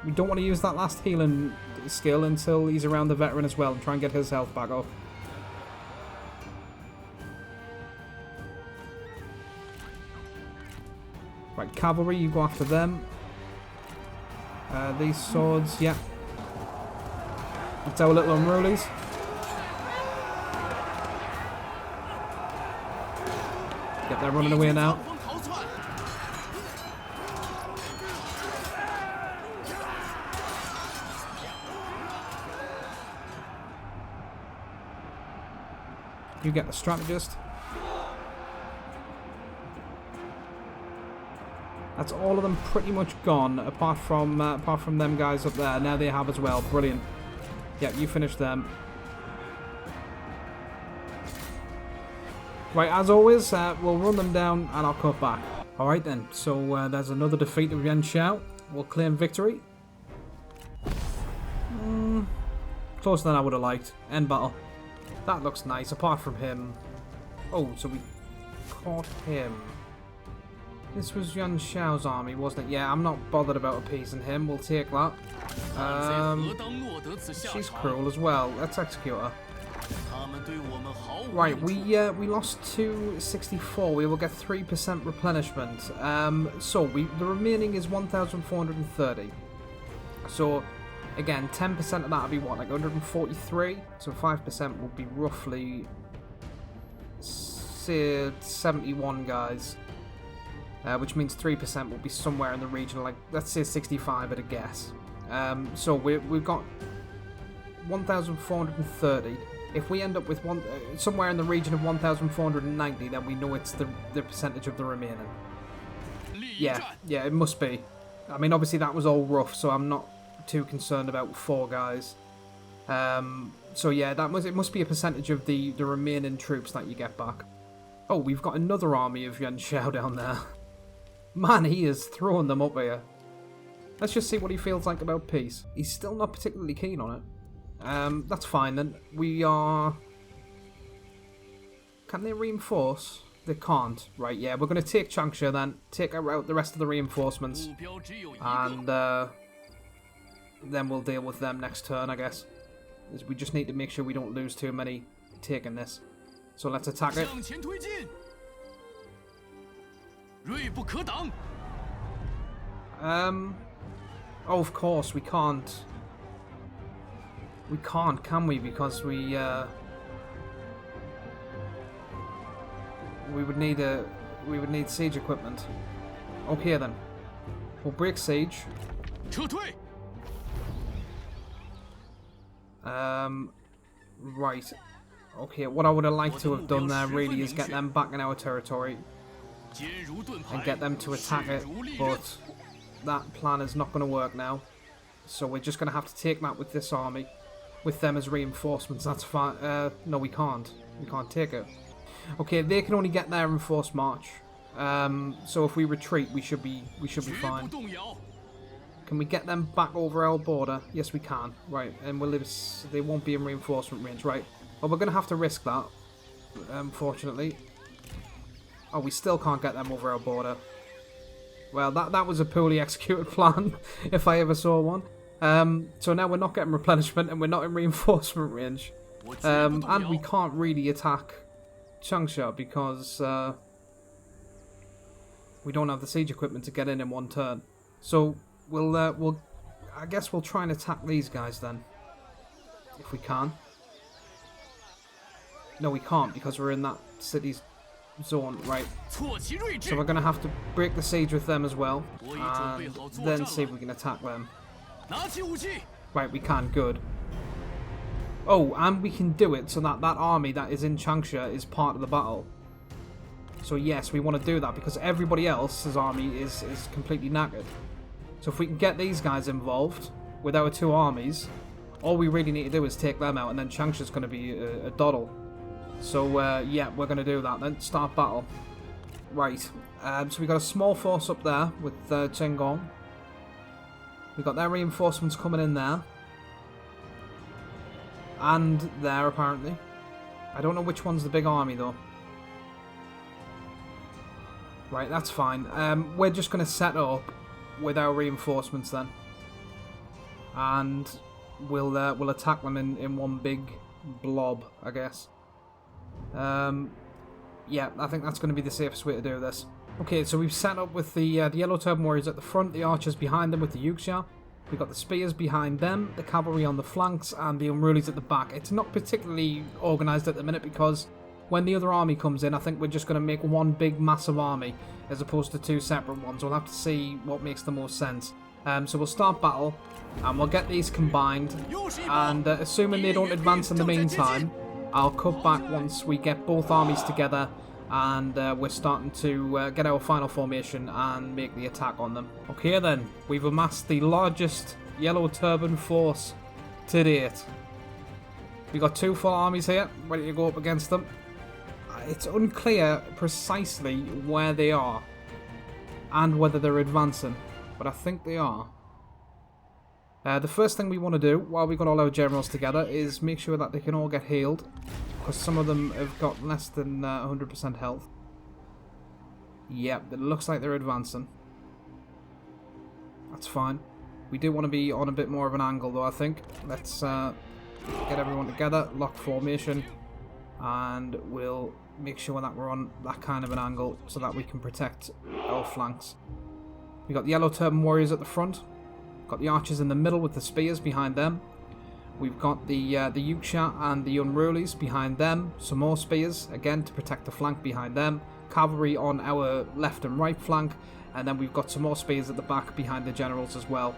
We don't want to use that last healing skill until he's around the veteran as well and try and get his health back up. Right, cavalry, you go after them. These swords, yeah. That's our little unrulies. Yep, they're running away now. You get the strategist. That's all of them pretty much gone, apart from them guys up there. Now they have as well. Brilliant. Yeah, you finish them. Right, as always, we'll run them down and I'll cut back. Alright then, so there's another defeat of Yuan Shao. We'll claim victory. Closer than I would have liked. End battle. That looks nice, apart from him. Oh, so we caught him. This was Yuan Shao's army, wasn't it? Yeah, I'm not bothered about appeasing him. We'll take that. She's cruel as well. Let's execute her. Right, we lost to 64. We will get 3% replenishment. So the remaining is 1,430. So again, 10% of that would be what, like 143? So 5% would be roughly, say, 71 guys. which means 3% will be somewhere in the region of, like, let's say 65 at a guess. So we've got 1,430. If we end up with somewhere in the region of 1,490, then we know it's the percentage of the remaining. Yeah, it must be. I mean, obviously that was all rough, so I'm not too concerned about 4 guys. So yeah, it must be a percentage of the remaining troops that you get back. Oh, we've got another army of Yuan Shao down there. Man, he is throwing them up here. Let's just see what he feels like about peace. He's still not particularly keen on it. That's fine then. We are... Can they reinforce? They can't. Right, yeah, we're going to take Changsha then. Take out the rest of the reinforcements. And then we'll deal with them next turn, I guess. We just need to make sure we don't lose too many taking this. So let's attack it. Oh, of course, we can't. We can't, can we? Because we would need siege equipment. Okay then. We'll break siege. Right. Okay, what I would have liked to have done there really is get them back in our territory and get them to attack it, but that plan is not going to work now. So we're just going to have to take that with this army, with them as reinforcements. That's fine. No, we can't. We can't take it. Okay, they can only get there in forced march. So if we retreat, we should be fine. Can we get them back over our border? Yes, we can. Right, and they won't be in reinforcement range. Right. Well, we're going to have to risk that, unfortunately. Oh, we still can't get them over our border. Well, that was a poorly executed plan, if I ever saw one. So now we're not getting replenishment, and we're not in reinforcement range. And we can't really attack Changsha because we don't have the siege equipment to get in one turn. So I guess we'll try and attack these guys then, if we can. No, we can't because we're in that city's zone, right? So we're going to have to break the siege with them as well, and then see if we can attack them. Right, we can, good. Oh, and we can do it so that army that is in Changsha is part of the battle. So yes, we want to do that because everybody else's army is completely knackered. So if we can get these guys involved with our 2 armies, all we really need to do is take them out, and then Changsha's going to be a doddle. So yeah, we're going to do that then. Start battle. Right, so we got a small force up there with Chang'an. We've got their reinforcements coming in there. And there, apparently. I don't know which one's the big army, though. Right, that's fine. We're just going to set up with our reinforcements then. And we'll attack them in one big blob, I guess. Yeah, I think that's going to be the safest way to do this. Okay, so we've set up with the Yellow Turban Warriors at the front, the archers behind them with the Yuxia. We've got the spears behind them, the cavalry on the flanks, and the unrulies at the back. It's not particularly organised at the minute because when the other army comes in, I think we're just going to make one big massive army as opposed to 2 separate ones. We'll have to see what makes the most sense. So we'll start battle, and we'll get these combined, and assuming they don't advance in the meantime, I'll cut back once we get both armies together and we're starting to get our final formation and make the attack on them. Okay then, we've amassed the largest Yellow Turban force to date. We've got 2 full armies here, ready to go up against them. It's unclear precisely where they are and whether they're advancing, but I think they are. The first thing we want to do, while we've got all our generals together, is make sure that they can all get healed, because some of them have got less than 100% health. Yep, it looks like they're advancing. That's fine. We do want to be on a bit more of an angle, though, I think. Let's get everyone together, lock formation, and we'll make sure that we're on that kind of an angle so that we can protect our flanks. We've got the Yellow Turban Warriors at the front. Got the archers in the middle with the spears behind them. We've got the Yuxia and the Unrulies behind them. Some more spears, again, to protect the flank behind them. cavalry on our left and right flank, and then we've got some more spears at the back behind the generals as well.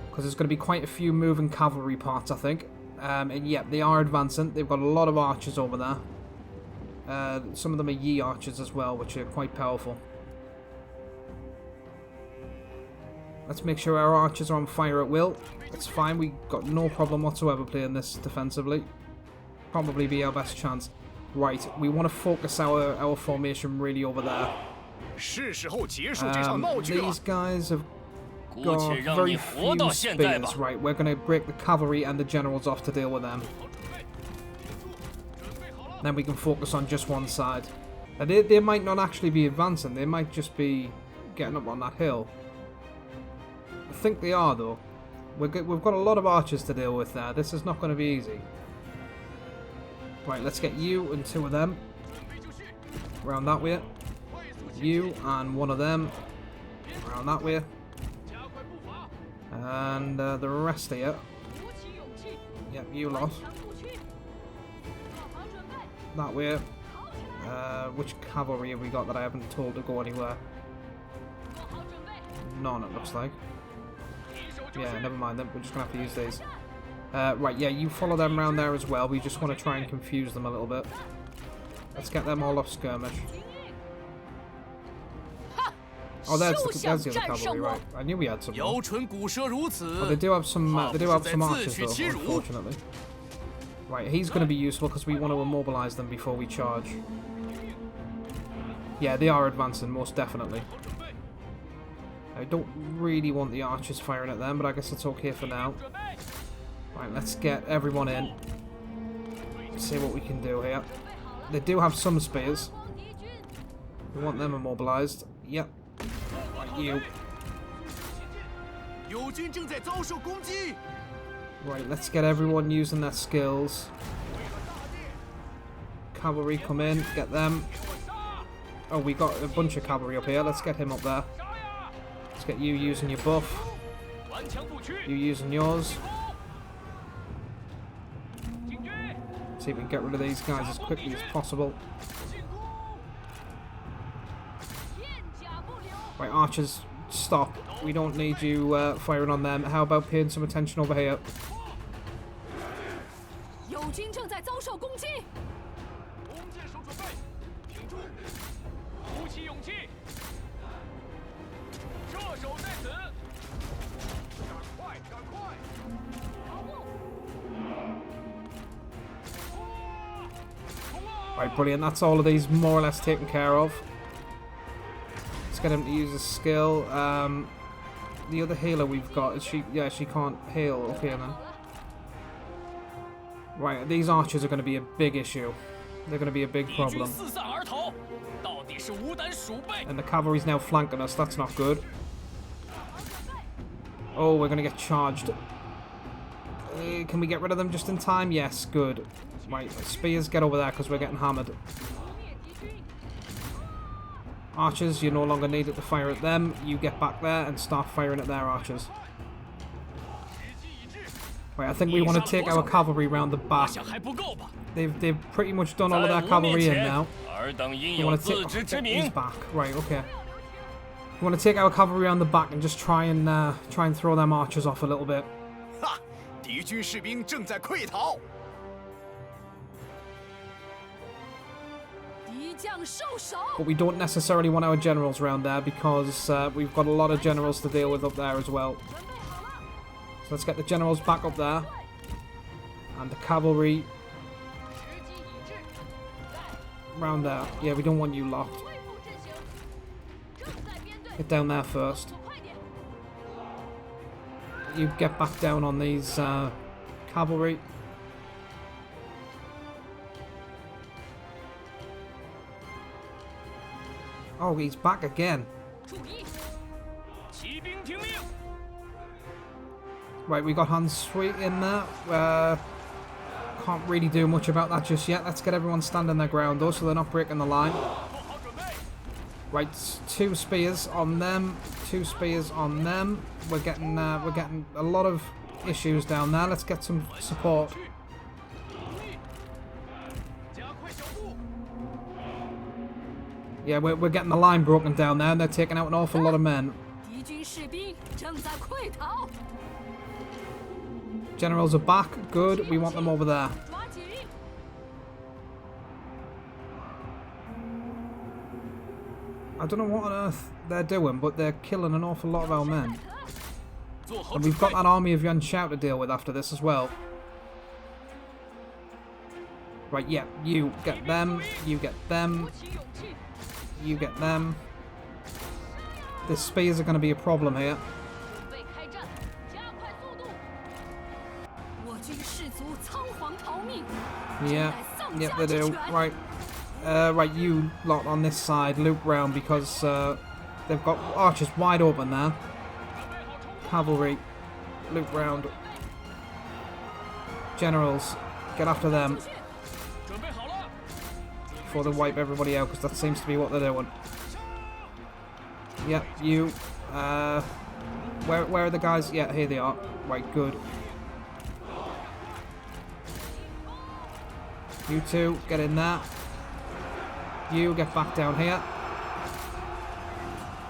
Because there's going to be quite a few moving cavalry parts, I think. And yeah, they are advancing. They've got a lot of archers over there. Some of them are Yi archers as well, which are quite powerful. Let's make sure our archers are on fire at will. It's fine, we got no problem whatsoever playing this defensively. Probably be our best chance. Right, we want to focus our formation really over there. These guys have got very few spears. Right, we're going to break the cavalry and the generals off to deal with them. Then we can focus on just one side. And they might not actually be advancing, they might just be getting up on that hill. I think they are, though. We've got a lot of archers to deal with there. This is not going to be easy. Right, let's get you and two of them. Around that way. You and one of them. Around that way. And the rest of you. Yep, you lot. That way. Which cavalry have we got that I haven't told to go anywhere? None, it looks like. Yeah, never mind them. We're just going to have to use these. Right, yeah, you follow them around there as well. We just want to try and confuse them a little bit. Let's get them all off skirmish. Oh, there's the other cavalry, right. I knew we had some more. Oh, they do have some archers, though, unfortunately. Right, he's going to be useful because we want to immobilize them before we charge. Yeah, they are advancing, most definitely. I don't really want the archers firing at them, but I guess it's okay for now. Right, let's get everyone in. See what we can do here. They do have some spears. We want them immobilized. Yep. Right, you. Right, let's get everyone using their skills. Cavalry come in, get them. Oh, we got a bunch of cavalry up here. Let's get him up there. Let's get you using your buff. You using yours. See if we can get rid of these guys as quickly as possible. Right, archers, stop. We don't need you firing on them. How about paying some attention over here? Right, brilliant. That's all of these more or less taken care of. Let's get him to use his skill. The other healer we've got, is she? Yeah, she can't heal. Okay, then. Right, these archers are going to be a big issue. They're going to be a big problem. And the cavalry's now flanking us. That's not good. Oh, we're going to get charged. Can we get rid of them just in time? Yes, good. Right, spears, get over there because we're getting hammered. Archers, you're no longer needed to fire at them. You get back there and start firing at their archers. Right, I think we want to take our cavalry round the back. They've pretty much done all of their cavalry in now. We want to take these back. Right, okay. We want to take our cavalry around the back and just try and throw them archers off a little bit. But we don't necessarily want our generals around there because we've got a lot of generals to deal with up there as well. So let's get the generals back up there. And the cavalry around there. Yeah, we don't want you locked. Get down there first. You get back down on these cavalry. Oh, he's back again. Right, we got Hans Sweet in there. Can't really do much about that just yet. Let's get everyone standing their ground though, so they're not breaking the line. Right, 2 spears on them, 2 spears on them. We're getting a lot of issues down there. Let's get some support. Yeah, we're getting the line broken down now, and they're taking out an awful lot of men. Generals are back. Good. We want them over there. I don't know what on earth they're doing, but they're killing an awful lot of our men. And we've got that army of Yuan Shao to deal with after this as well. Right, yeah, you get them, you get them, you get them. The spears are going to be a problem here. Yeah, they do. Right. Right, you lot on this side, loop round because they've got archers wide open there. Cavalry, loop round. Generals, get after them before they wipe everybody out, because that seems to be what they're doing. Yep, you. Where are the guys? Yeah, here they are. Right, good. You two, get in there. You get back down here.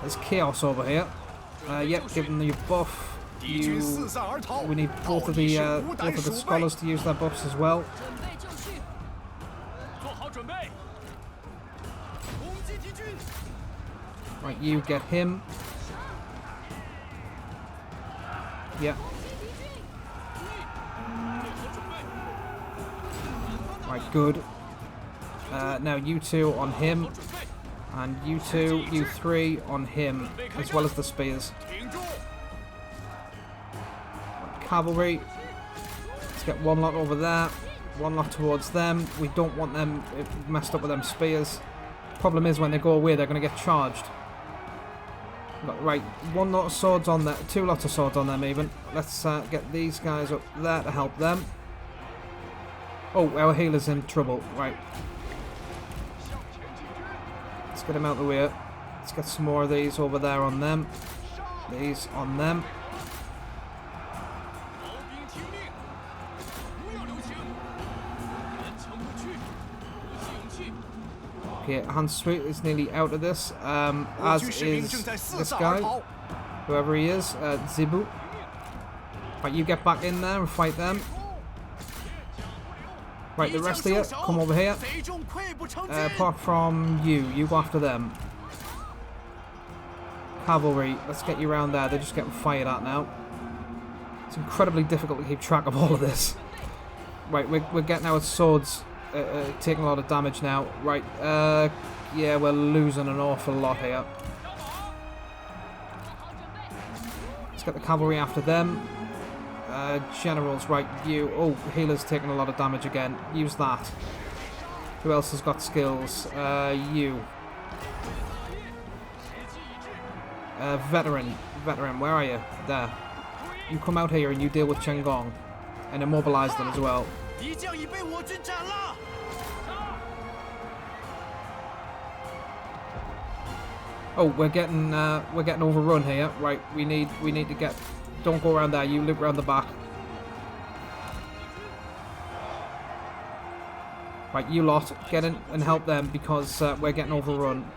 There's chaos over here. Yep, give them your buff. We need both of the scholars to use their buffs as well. Right, you get him. Yep. Right, good. Now you two on him, and you two, you three on him, as well as the spears. Cavalry. Let's get one lot over there, one lot towards them. We don't want them messed up with them spears. Problem is, when they go away, they're going to get charged. Right, one lot of swords on there, two lots of swords on them even. Let's get these guys up there to help them. Oh, our healer's in trouble. Right. Let's get him out of the way. Let's get some more of these over there on them. These on them. Okay, Hans Sweet is nearly out of this, as is this guy, whoever he is, Zibu. Right, you get back in there and fight them. Right, the rest of you, come over here. Apart from you go after them. Cavalry, let's get you around there. They're just getting fired at now. It's incredibly difficult to keep track of all of this. Right, we're getting our swords taking a lot of damage now. Right, yeah, we're losing an awful lot here. Let's get the cavalry after them. Generals, right, you. Oh, healer's taking a lot of damage again. Use that. Who else has got skills? You. Veteran, where are you? There. You come out here and you deal with Chang'an and immobilize them as well. Oh, we're getting overrun here. Right, we need to get. Don't go around there. You loop around the back. Right, you lot, get in and help them because we're getting overrun.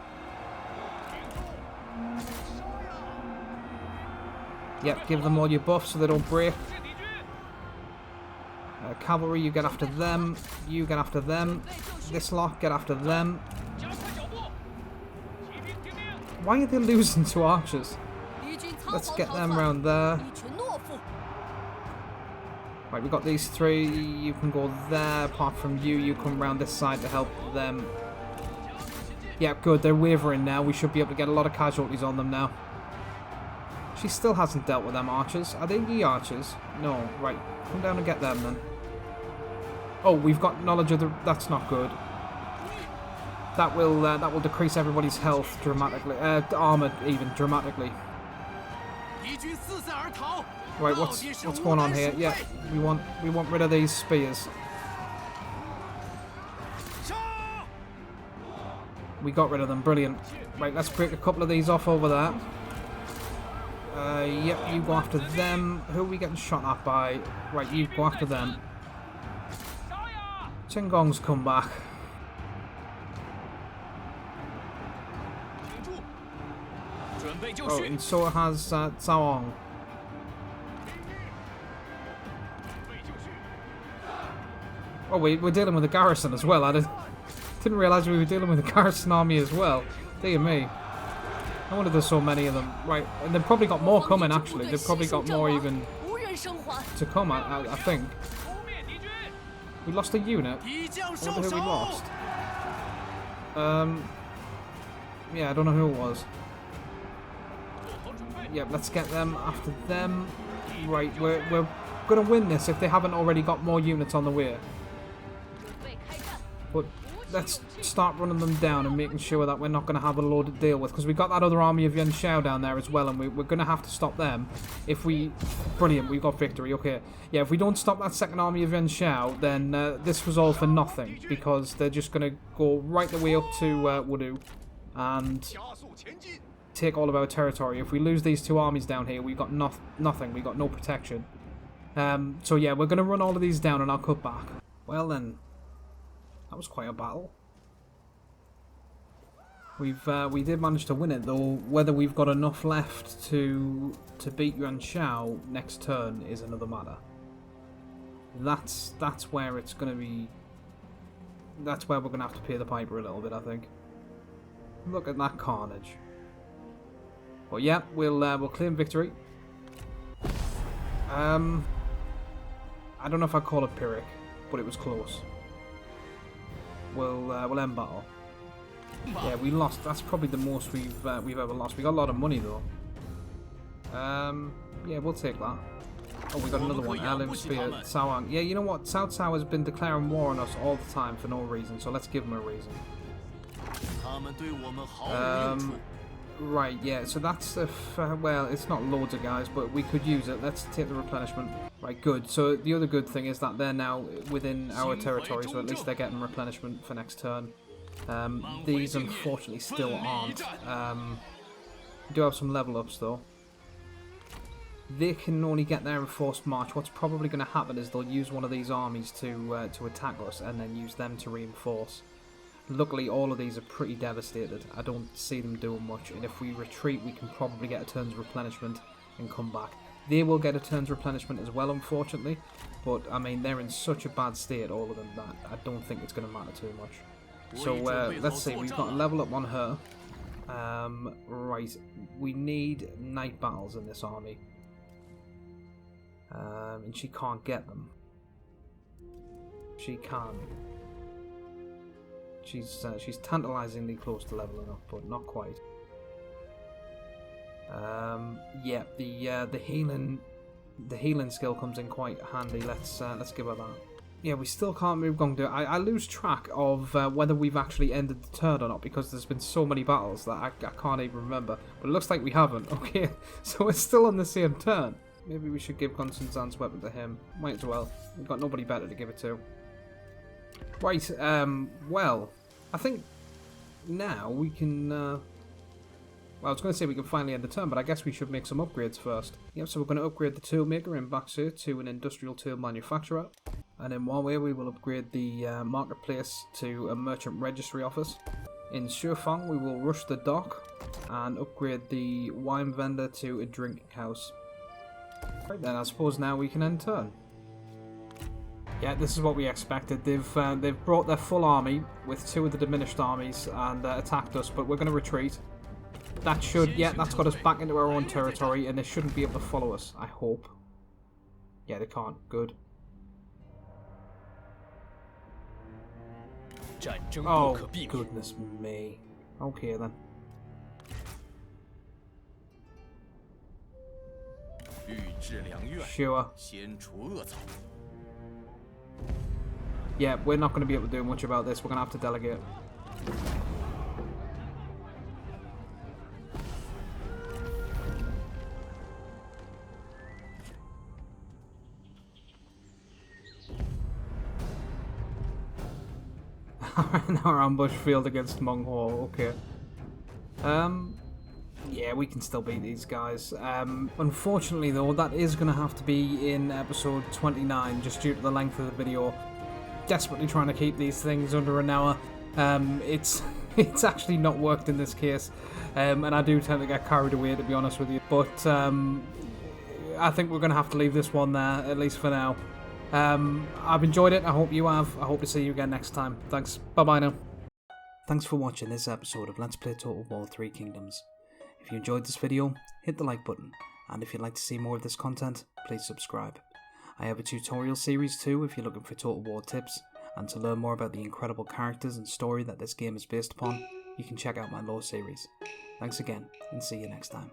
Yep, give them all your buffs so they don't break. Cavalry, you get after them. You get after them. This lot, get after them. Why are they losing to archers? Let's get them around there. Right, we got these three. You can go there. Apart from you, you come around this side to help them. Yeah, good. They're wavering now. We should be able to get a lot of casualties on them now. She still hasn't dealt with them archers. Are they ye archers? No. Right. Come down and get them then. Oh, we've got knowledge of the... That's not good. That will decrease everybody's health dramatically. Armor even dramatically. Right, what's going on here? Yeah, we want rid of these spears. We got rid of them. Brilliant. Right, let's break a couple of these off over there. Yep, you go after them. Who are we getting shot at by? Right, you go after them. Chang'an's come back. Oh, and so has Chang'an. Oh, we're dealing with a garrison as well. I didn't realise we were dealing with a garrison army as well. Dear me. No wonder there's so many of them. Right, and they've probably got more coming, actually. They've probably got more even to come, I think. We lost a unit. I wonder who we lost. Yeah, I don't know who it was. Yeah, let's get them after them. Right, we're going to win this if they haven't already got more units on the way. But let's start running them down and making sure that we're not going to have a load to deal with. Because we've got that other army of Yuan Shao down there as well, and we're going to have to stop them. If we... Brilliant, we've got victory, okay. Yeah, if we don't stop that second army of Yuan Shao, then this was all for nothing. Because they're just going to go right the way up to Wudu and take all of our territory. If we lose these two armies down here, we've got nothing. We've got no protection. So yeah, we're going to run all of these down and I'll cut back. Well then, that was quite a battle. We did manage to win it, though. Whether we've got enough left to beat Yuan Shao next turn is another matter. That's where it's going to be. That's where we're going to have to pay the piper a little bit, I think. Look at that carnage. But yeah, we'll claim victory. I don't know if I'd call it Pyrrhic, but it was close. We'll end battle. Yeah, we lost. That's probably the most we've ever lost. We got a lot of money though. Yeah, we'll take that. Oh, we got another one. Erlim Spear, Cao. Yeah, you know what? Cao Cao has been declaring war on us all the time for no reason, so let's give him a reason. Right, yeah, so that's well, it's not loads of guys, but we could use it. Let's take the replenishment. Right, good. So the other good thing is that they're now within our territory, so at least they're getting replenishment for next turn. These unfortunately still aren't. We do have some level ups though. They can only get there in forced march. What's probably going to happen is they'll use one of these armies to attack us and then use them to reinforce. Luckily, all of these are pretty devastated. I don't see them doing much, and if we retreat, we can probably get a turn's replenishment and come back. They will get a turn's replenishment as well, unfortunately, but I mean, they're in such a bad state, all of them, that I don't think it's going to matter too much. So, let's see, we've got a level up on her. Right, we need night battles in this army. And she can't get them. She can. She's tantalisingly close to leveling up, but not quite. Yeah, the healing skill comes in quite handy. Let's give her that. Yeah, we still can't move Gong. I lose track of whether we've actually ended the turn or not, because there's been so many battles that I can't even remember. But it looks like we haven't. Okay, so we're still on the same turn. Maybe we should give Constantine's weapon to him. Might as well. We've got nobody better to give it to. Right, well, I think now we can, well, I was going to say we can finally end the turn, but I guess we should make some upgrades first. Yep, so we're going to upgrade the toolmaker in Baxu to an industrial tool manufacturer. And in Huawei we will upgrade the marketplace to a merchant registry office. In Shufang we will rush the dock and upgrade the wine vendor to a drinking house. Right then, I suppose now we can end turn. Yeah, this is what we expected. They've brought their full army with two of the diminished armies and attacked us, but we're going to retreat. That should, yeah, that's got us back into our own territory, and they shouldn't be able to follow us, I hope. Yeah, they can't. Good. Oh, goodness me. Okay then. Sure. Yeah, we're not going to be able to do much about this. We're going to have to delegate. In our ambush field against Mongol, okay. Yeah, we can still beat these guys. Unfortunately though, that is going to have to be in episode 29, just due to the length of the video. Desperately trying to keep these things under an hour. It's it's actually not worked in this case, and I do tend to get carried away, to be honest with you. But I think we're going to have to leave this one there, at least for now. I've enjoyed it. I hope you have. I hope to see you again next time. Thanks. Bye-bye now. Thanks for watching this episode of Let's Play Total War 3 Kingdoms. If you enjoyed this video, hit the like button, and if you'd like to see more of this content, please subscribe. I have a tutorial series too if you're looking for Total War tips, and to learn more about the incredible characters and story that this game is based upon, you can check out my lore series. Thanks again, and see you next time.